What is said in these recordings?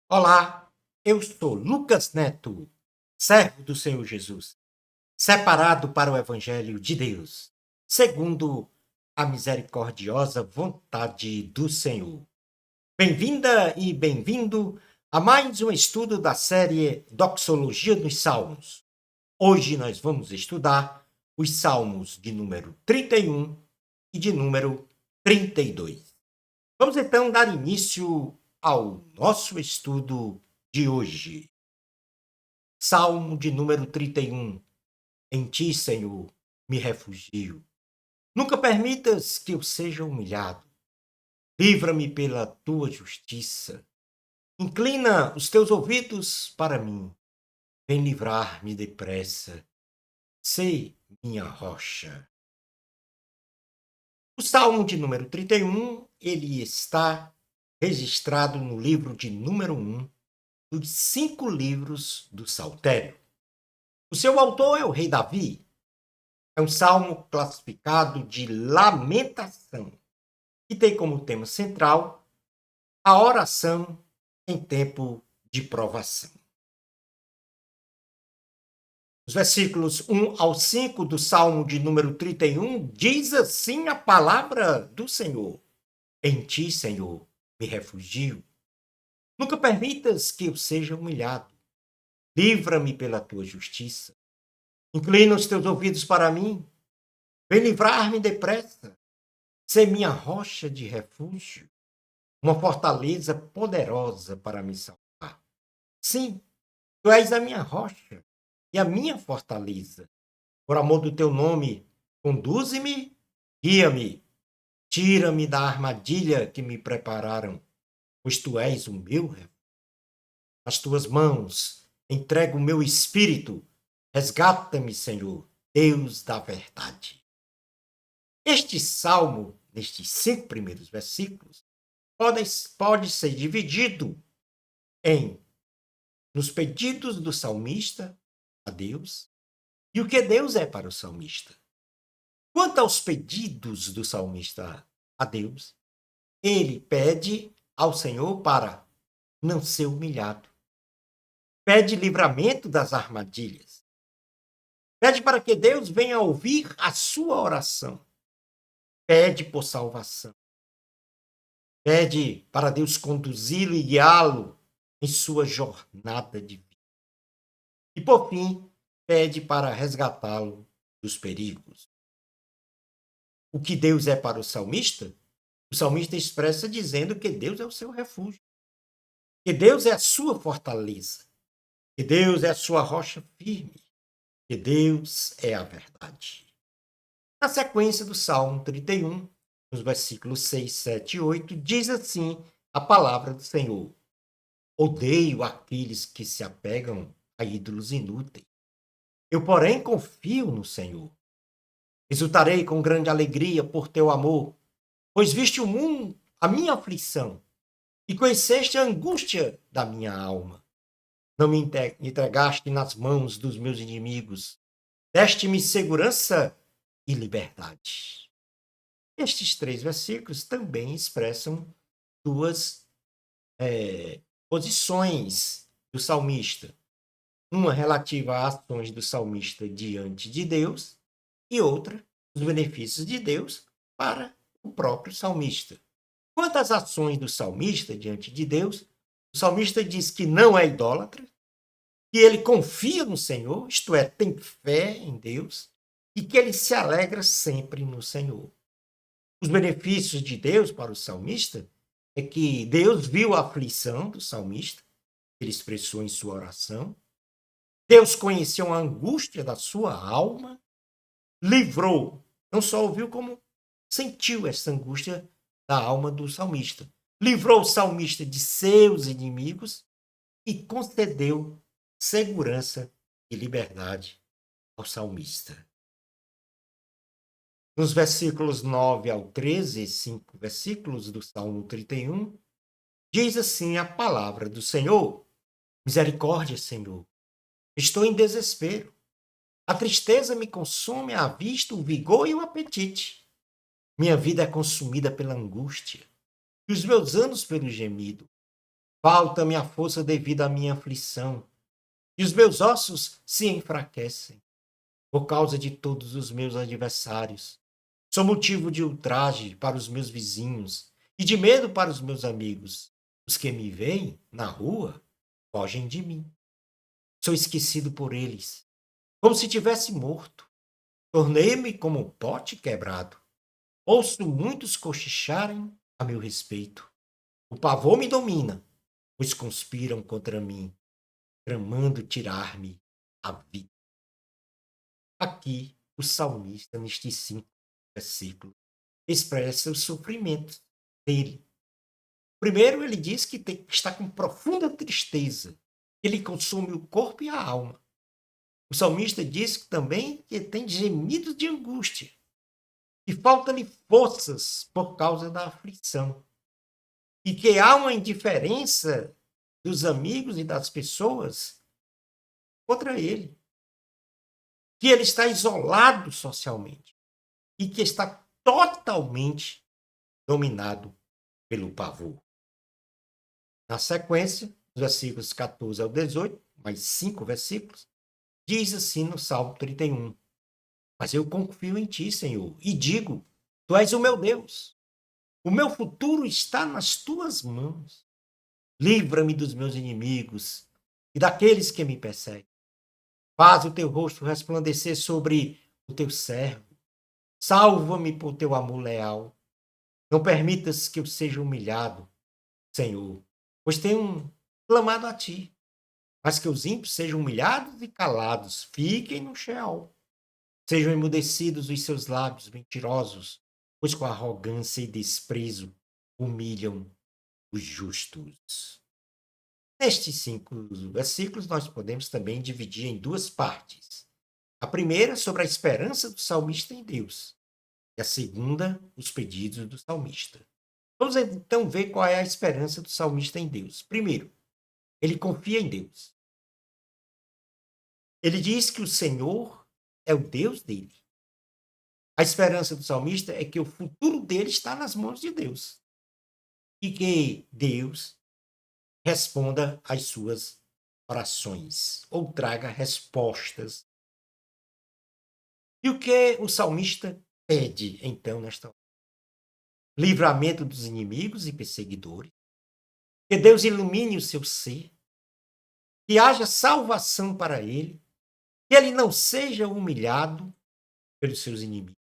Olá, eu sou Lucas Neto, servo do Senhor Jesus, separado para o Evangelho de Deus, segundo a misericordiosa vontade do Senhor. Bem-vinda e bem-vindo a mais um estudo da série Doxologia dos Salmos. Hoje nós vamos estudar os Salmos de número 31 e de número 32. Vamos então dar início ao nosso estudo de hoje. Salmo de número 31. Em ti, Senhor, me refugio. Nunca permitas que eu seja humilhado. Livra-me pela tua justiça. Inclina os teus ouvidos para mim. Vem livrar-me depressa. Sei minha rocha. O Salmo de número 31, ele está registrado no livro de número 1 dos 5 livros do Saltério. O seu autor é o rei Davi. É um salmo classificado de lamentação, que tem como tema central a oração em tempo de provação. Os versículos 1 ao 5 do Salmo de número 31 diz assim a palavra do Senhor: Em ti, Senhor, me refugio. Nunca permitas que eu seja humilhado. Livra-me pela tua justiça. Inclina os teus ouvidos para mim. Vem livrar-me depressa. Ser minha rocha de refúgio, uma fortaleza poderosa para me salvar. Sim, tu és a minha rocha e a minha fortaleza. Por amor do teu nome, conduze-me, guia-me, tira-me da armadilha que me prepararam, pois tu és o meu refúgio. Nas tuas mãos entrego o meu espírito. Resgata-me, Senhor, Deus da verdade. Este salmo, nestes 5 primeiros versículos, pode ser dividido em nos pedidos do salmista a Deus e o que Deus é para o salmista. Quanto aos pedidos do salmista a Deus, ele pede ao Senhor para não ser humilhado. Pede livramento das armadilhas. Pede para que Deus venha ouvir a sua oração. Pede por salvação. Pede para Deus conduzi-lo e guiá-lo em sua jornada de vida. E, por fim, pede para resgatá-lo dos perigos. O que Deus é para o salmista expressa dizendo que Deus é o seu refúgio, que Deus é a sua fortaleza, que Deus é a sua rocha firme, que Deus é a verdade. Na sequência do Salmo 31, nos versículos 6, 7 e 8, diz assim a palavra do Senhor: Odeio aqueles que se apegam a ídolos inúteis. Eu, porém, confio no Senhor. Exultarei com grande alegria por teu amor, pois viste o mundo, a minha aflição, e conheceste a angústia da minha alma. Não me entregaste nas mãos dos meus inimigos, deste-me segurança e liberdade. Estes 3 versículos também expressam 2 posições do salmista. Uma relativa às ações do salmista diante de Deus e outra, os benefícios de Deus para o próprio salmista. Quanto às ações do salmista diante de Deus, o salmista diz que não é idólatra, que ele confia no Senhor, isto é, tem fé em Deus, e que ele se alegra sempre no Senhor. Os benefícios de Deus para o salmista é que Deus viu a aflição do salmista, ele expressou em sua oração. Deus conheceu a angústia da sua alma, livrou, não só ouviu, como sentiu essa angústia da alma do salmista. Livrou o salmista de seus inimigos e concedeu segurança e liberdade ao salmista. Nos versículos 9 ao 13, 5 versículos do Salmo 31, diz assim a palavra do Senhor: Misericórdia, Senhor, estou em desespero. A tristeza me consome à vista, o vigor e o apetite. Minha vida é consumida pela angústia, e os meus anos pelo gemido. Falta-me a força devido à minha aflição, e os meus ossos se enfraquecem por causa de todos os meus adversários. Sou motivo de ultraje para os meus vizinhos e de medo para os meus amigos. Os que me veem na rua fogem de mim. Sou esquecido por eles, como se tivesse morto. Tornei-me como um pote quebrado. Ouço muitos cochicharem a meu respeito. O pavor me domina, pois conspiram contra mim, tramando tirar-me a vida. Aqui, o salmista, nestes 5 versículos, expressa o sofrimento dele. Primeiro, ele diz que está com profunda tristeza, que lhe consome o corpo e a alma. O salmista diz também que tem gemidos de angústia, que falta-lhe forças por causa da aflição, e que há uma indiferença dos amigos e das pessoas contra ele, que ele está isolado socialmente e que está totalmente dominado pelo pavor. Na sequência, dos versículos 14 ao 18, mais 5 versículos, diz assim no Salmo 31: Mas eu confio em ti, Senhor, e digo: Tu és o meu Deus. O meu futuro está nas tuas mãos. Livra-me dos meus inimigos e daqueles que me perseguem. Faz o teu rosto resplandecer sobre o teu servo. Salva-me por teu amor leal. Não permitas que eu seja humilhado, Senhor, pois tenho clamado a ti. Mas que os ímpios sejam humilhados e calados, fiquem no Sheol. Sejam emudecidos os seus lábios mentirosos, pois com arrogância e desprezo humilham os justos. Nestes 5 versículos, nós podemos também dividir em 2 partes. A primeira, sobre a esperança do salmista em Deus, e a segunda, os pedidos do salmista. Vamos então ver qual é a esperança do salmista em Deus. Primeiro, ele confia em Deus. Ele diz que o Senhor é o Deus dele. A esperança do salmista é que o futuro dele está nas mãos de Deus. E que Deus responda às suas orações, ou traga respostas. E o que o salmista pede, então, nesta hora? Livramento dos inimigos e perseguidores. Que Deus ilumine o seu ser. Que haja salvação para ele. Que ele não seja humilhado pelos seus inimigos.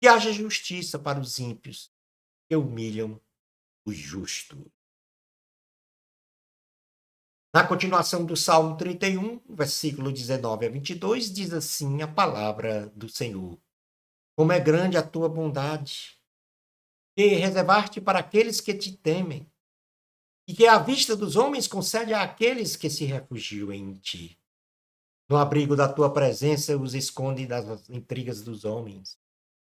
Que haja justiça para os ímpios que humilham os justos. Na continuação do Salmo 31, versículo 19 a 22, diz assim a palavra do Senhor: Como é grande a tua bondade, que reservaste para aqueles que te temem, e que à vista dos homens concede àqueles que se refugiam em ti. No abrigo da tua presença os esconde das intrigas dos homens.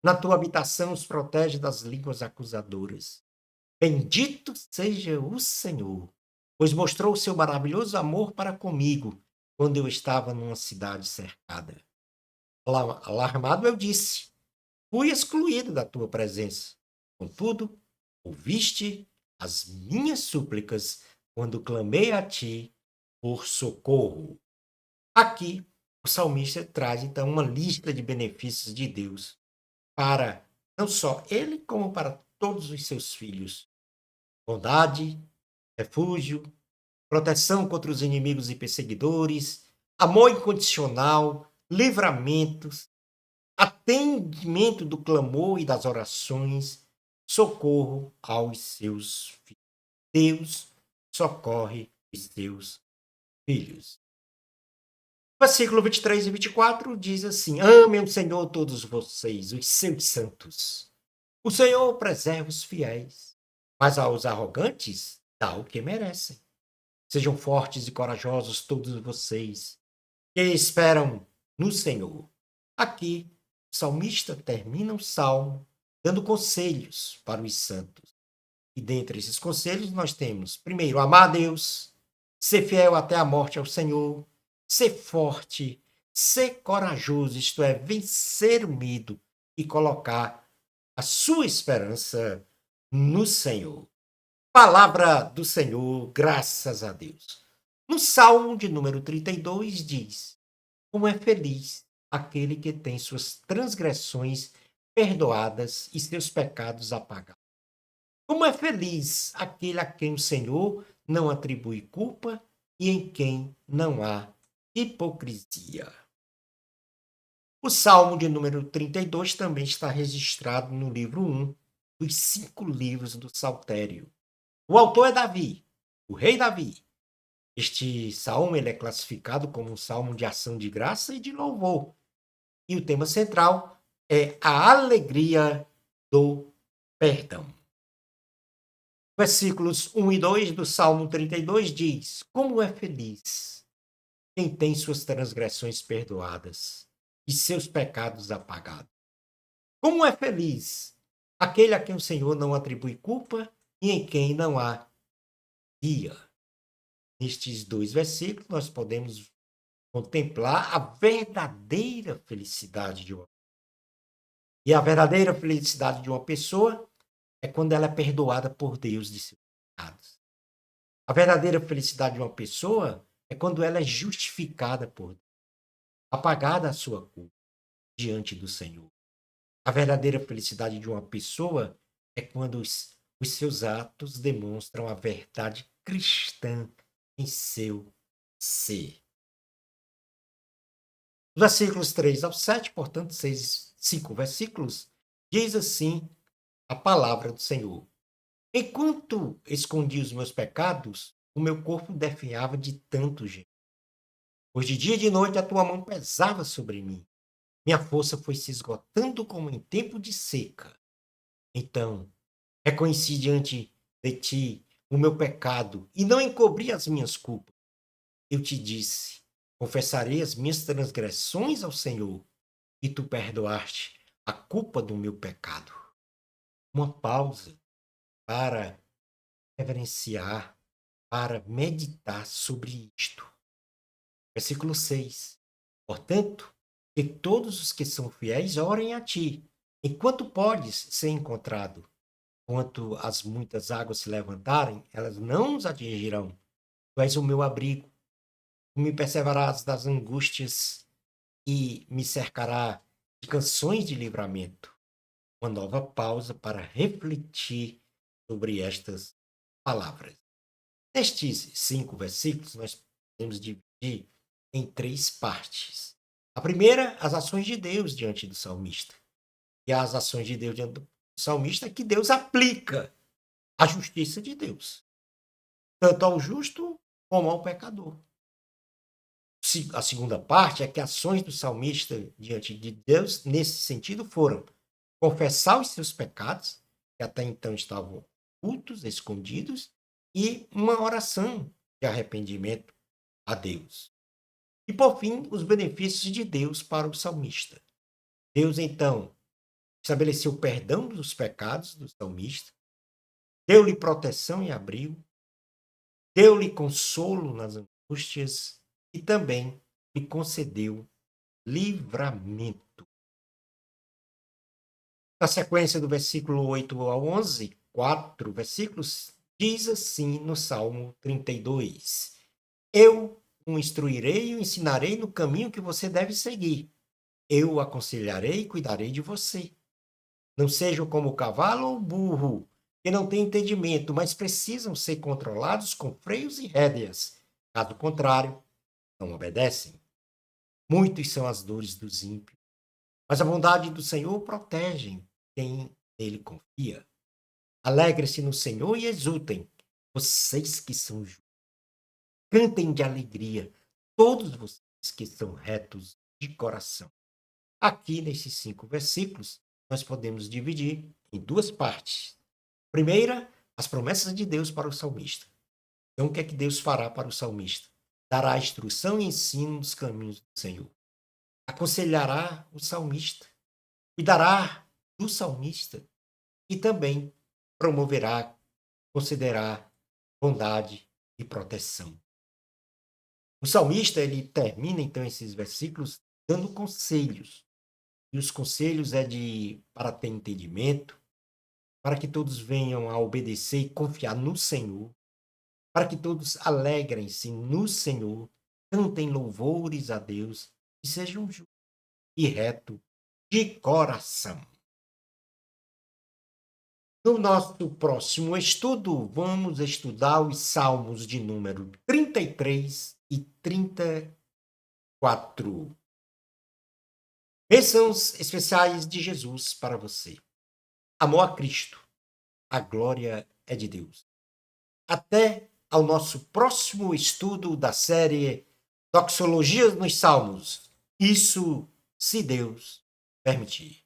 Na tua habitação os protege das línguas acusadoras. Bendito seja o Senhor, pois mostrou o seu maravilhoso amor para comigo, quando eu estava numa cidade cercada. Alarmado eu disse: fui excluído da tua presença. Contudo, ouviste as minhas súplicas quando clamei a ti por socorro. Aqui, o salmista traz então uma lista de benefícios de Deus para não só ele, como para todos os seus filhos: bondade, refúgio, proteção contra os inimigos e perseguidores, amor incondicional, livramentos, atendimento do clamor e das orações, socorro aos seus filhos. Deus socorre os seus filhos. Versículo 23 e 24 diz assim: Amem o Senhor todos vocês, os seus santos. O Senhor preserva os fiéis, mas aos arrogantes dá o que merecem. Sejam fortes e corajosos todos vocês que esperam no Senhor. Aqui, o salmista termina o salmo dando conselhos para os santos. E dentre esses conselhos nós temos, primeiro, amar a Deus, ser fiel até a morte ao Senhor, ser forte, ser corajoso, isto é, vencer o medo e colocar a sua esperança no Senhor. Palavra do Senhor, graças a Deus. No Salmo de número 32 diz: Como é feliz aquele que tem suas transgressões perdoadas e seus pecados apagados. Como é feliz aquele a quem o Senhor não atribui culpa e em quem não há hipocrisia. O Salmo de número 32 também está registrado no livro 1 dos 5 livros do Saltério. O autor é Davi, o rei Davi. Este salmo ele é classificado como um salmo de ação de graça e de louvor. E o tema central é a alegria do perdão. Versículos 1 e 2 do Salmo 32 diz: Como é feliz quem tem suas transgressões perdoadas e seus pecados apagados. Como é feliz aquele a quem o Senhor não atribui culpa e em quem não há guia. Nestes 2 versículos, nós podemos contemplar a verdadeira felicidade de uma. E a verdadeira felicidade de uma pessoa é quando ela é perdoada por Deus de seus pecados. A verdadeira felicidade de uma pessoa é quando ela é justificada por Deus, apagada a sua culpa diante do Senhor. A verdadeira felicidade de uma pessoa é quando os seus atos demonstram a verdade cristã em seu ser. Versículos 3 ao 7, portanto, 5 versículos, diz assim a palavra do Senhor. Enquanto escondi os meus pecados, o meu corpo definhava de tanto gelo. Pois de dia e de noite a tua mão pesava sobre mim. Minha força foi se esgotando como em tempo de seca. Então, reconheci diante de ti o meu pecado e não encobri as minhas culpas. Eu te disse, confessarei as minhas transgressões ao Senhor e tu perdoaste a culpa do meu pecado. Uma pausa para reverenciar, para meditar sobre isto. Versículo 6. Portanto, que todos os que são fiéis orem a ti, enquanto podes ser encontrado. Quanto as muitas águas se levantarem, elas não nos atingirão. Tu és o meu abrigo. Tu me preservarás das angústias e me cercará de canções de livramento. Uma nova pausa para refletir sobre estas palavras. Nestes 5 versículos, nós podemos dividir em 3 partes. A primeira, as ações de Deus diante do salmista. E as ações de Deus diante do salmista é que Deus aplica a justiça de Deus, tanto ao justo como ao pecador. A segunda parte é que ações do salmista diante de Deus, nesse sentido, foram confessar os seus pecados, que até então estavam ocultos, escondidos, e uma oração de arrependimento a Deus. E, por fim, os benefícios de Deus para o salmista. Deus, então, estabeleceu o perdão dos pecados do salmista, deu-lhe proteção e abrigo, deu-lhe consolo nas angústias e também lhe concedeu livramento. Na sequência do versículo 8 ao 11, 4 versículos, diz assim no Salmo 32: Eu o instruirei e o ensinarei no caminho que você deve seguir. Eu o aconselharei e cuidarei de você. Não sejam como o cavalo ou o burro, que não têm entendimento, mas precisam ser controlados com freios e rédeas. Caso contrário, não obedecem. Muitas são as dores dos ímpios, mas a bondade do Senhor protege quem nele confia. Alegrem-se no Senhor e exultem, vocês que são justos. Cantem de alegria, todos vocês que são retos de coração. Aqui, nesses 5 versículos, nós podemos dividir em 2 partes. Primeira, as promessas de Deus para o salmista. Então, o que é que Deus fará para o salmista? Dará instrução e ensino nos caminhos do Senhor. Aconselhará o salmista, cuidará do salmista e também promoverá, concederá bondade e proteção. O salmista, ele termina então esses versículos dando conselhos. E os conselhos é para ter entendimento, para que todos venham a obedecer e confiar no Senhor, para que todos alegrem-se no Senhor, cantem louvores a Deus e sejam justos e retos de coração. No nosso próximo estudo, vamos estudar os Salmos de número 33 e 34. Bênçãos especiais de Jesus para você. Amor a Cristo. A glória é de Deus. Até ao nosso próximo estudo da série Doxologias nos Salmos. Isso, se Deus permitir.